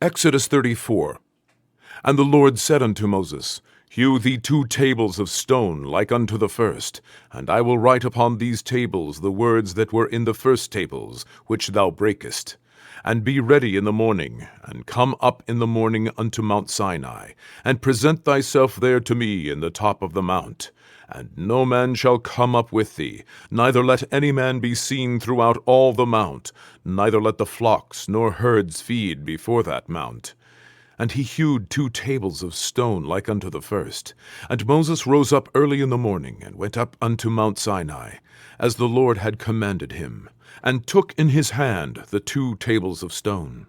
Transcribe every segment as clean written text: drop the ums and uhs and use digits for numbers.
Exodus 34. And the Lord said unto Moses, Hew thee 2 tables of stone like unto the first, and I will write upon these tables the words that were in the first tables, which thou breakest. And be ready in the morning, and come up in the morning unto Mount Sinai, and present thyself there to me in the top of the mount. And no man shall come up with thee, neither let any man be seen throughout all the mount, neither let the flocks nor herds feed before that mount. And he hewed 2 tables of stone like unto the first. And Moses rose up early in the morning, and went up unto Mount Sinai, as the Lord had commanded him, and took in his hand the 2 tables of stone.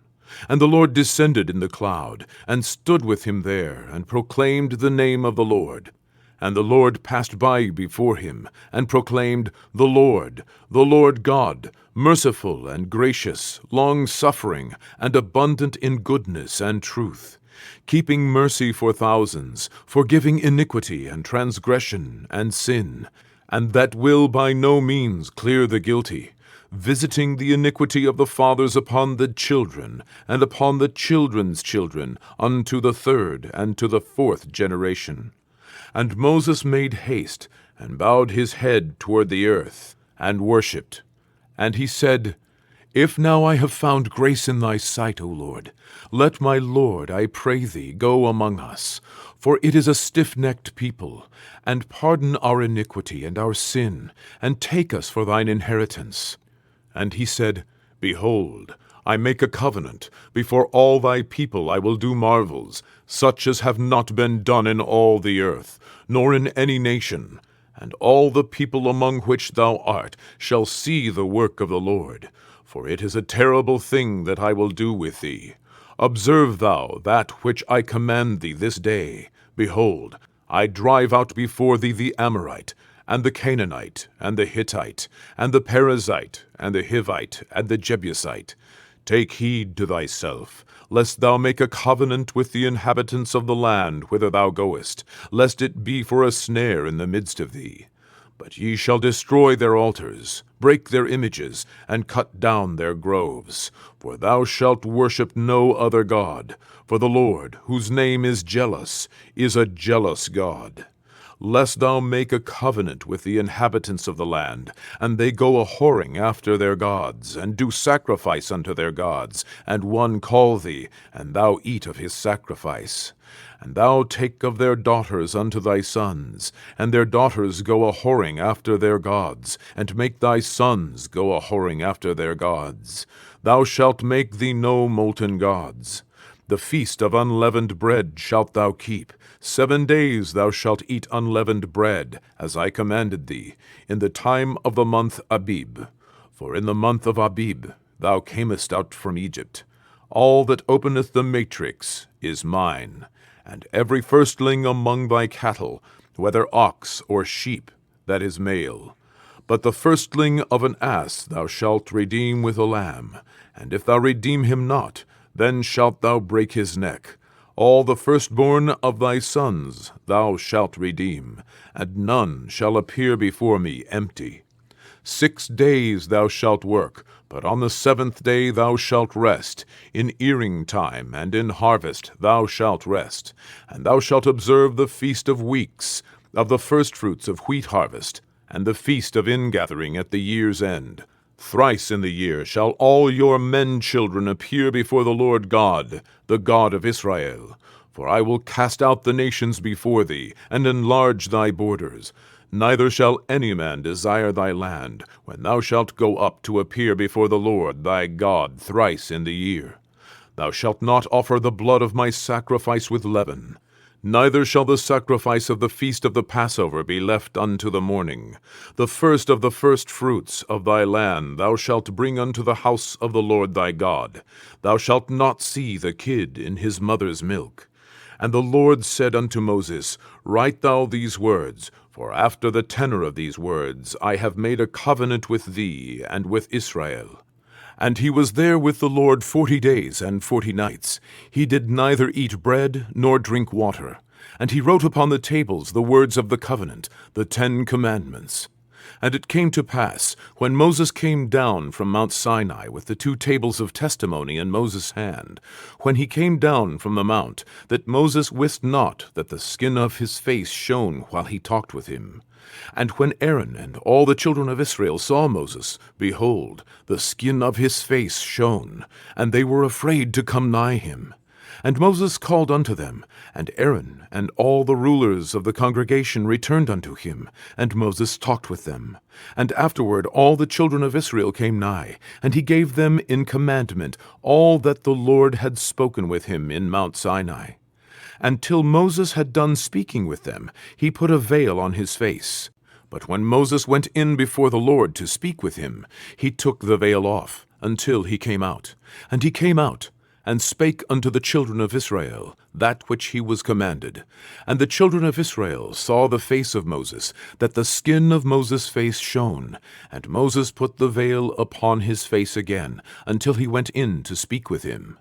And the Lord descended in the cloud, and stood with him there, and proclaimed the name of the Lord. And the Lord passed by before him, and proclaimed, the Lord God, merciful and gracious, long-suffering, and abundant in goodness and truth, keeping mercy for thousands, forgiving iniquity and transgression and sin, and that will by no means clear the guilty, visiting the iniquity of the fathers upon the children, and upon the children's children, unto the 3rd and to the 4th generation. And Moses made haste, and bowed his head toward the earth, and worshipped. And he said, If now I have found grace in thy sight, O Lord, let my Lord, I pray thee, go among us. For it is a stiff-necked people, and pardon our iniquity and our sin, and take us for thine inheritance. And he said, Behold, I make a covenant. Before all thy people I will do marvels, such as have not been done in all the earth, nor in any nation. And all the people among which thou art shall see the work of the Lord. For it is a terrible thing that I will do with thee. Observe thou that which I command thee this day. Behold, I drive out before thee the Amorite, and the Canaanite, and the Hittite, and the Perizzite, and the Hivite, and the Jebusite. Take heed to thyself, lest thou make a covenant with the inhabitants of the land whither thou goest, lest it be for a snare in the midst of thee. But ye shall destroy their altars, break their images, and cut down their groves. For thou shalt worship no other God, for the Lord, whose name is jealous, is a jealous God. Lest thou make a covenant with the inhabitants of the land, and they go a-whoring after their gods, and do sacrifice unto their gods, and one call thee, and thou eat of his sacrifice. And thou take of their daughters unto thy sons, and their daughters go a-whoring after their gods, and make thy sons go a-whoring after their gods. Thou shalt make thee no molten gods. The feast of unleavened bread shalt thou keep. 7 days thou shalt eat unleavened bread, as I commanded thee, in the time of the month Abib. For in the month of Abib thou camest out from Egypt. All that openeth the matrix is mine, and every firstling among thy cattle, whether ox or sheep, that is male. But the firstling of an ass thou shalt redeem with a lamb, and if thou redeem him not, then shalt thou break his neck. All the firstborn of thy sons thou shalt redeem, and none shall appear before me empty. 6 days thou shalt work, but on the 7th day thou shalt rest. In earing time and in harvest thou shalt rest. And thou shalt observe the feast of weeks, of the firstfruits of wheat harvest, and the feast of ingathering at the year's end. Thrice in the year shall all your men-children appear before the Lord God, the God of Israel. For I will cast out the nations before thee, and enlarge thy borders. Neither shall any man desire thy land, when thou shalt go up to appear before the Lord thy God thrice in the year. Thou shalt not offer the blood of my sacrifice with leaven. Neither shall the sacrifice of the feast of the Passover be left unto the morning. The first of the firstfruits of thy land thou shalt bring unto the house of the Lord thy God. Thou shalt not see the kid in his mother's milk. And the Lord said unto Moses, Write thou these words, for after the tenor of these words I have made a covenant with thee and with Israel. And he was there with the Lord 40 days and 40 nights. He did neither eat bread nor drink water. And he wrote upon the tables the words of the covenant, the 10 commandments. And it came to pass, when Moses came down from Mount Sinai with the 2 tables of testimony in Moses' hand, when he came down from the mount, that Moses wist not that the skin of his face shone while he talked with him. And when Aaron and all the children of Israel saw Moses, behold, the skin of his face shone, and they were afraid to come nigh him. And Moses called unto them, and Aaron and all the rulers of the congregation returned unto him, and Moses talked with them. And afterward all the children of Israel came nigh, and he gave them in commandment all that the Lord had spoken with him in Mount Sinai. And till Moses had done speaking with them, he put a veil on his face. But when Moses went in before the Lord to speak with him, he took the veil off, until he came out. And he came out, and spake unto the children of Israel that which he was commanded. And the children of Israel saw the face of Moses, that the skin of Moses' face shone. And Moses put the veil upon his face again, until he went in to speak with him.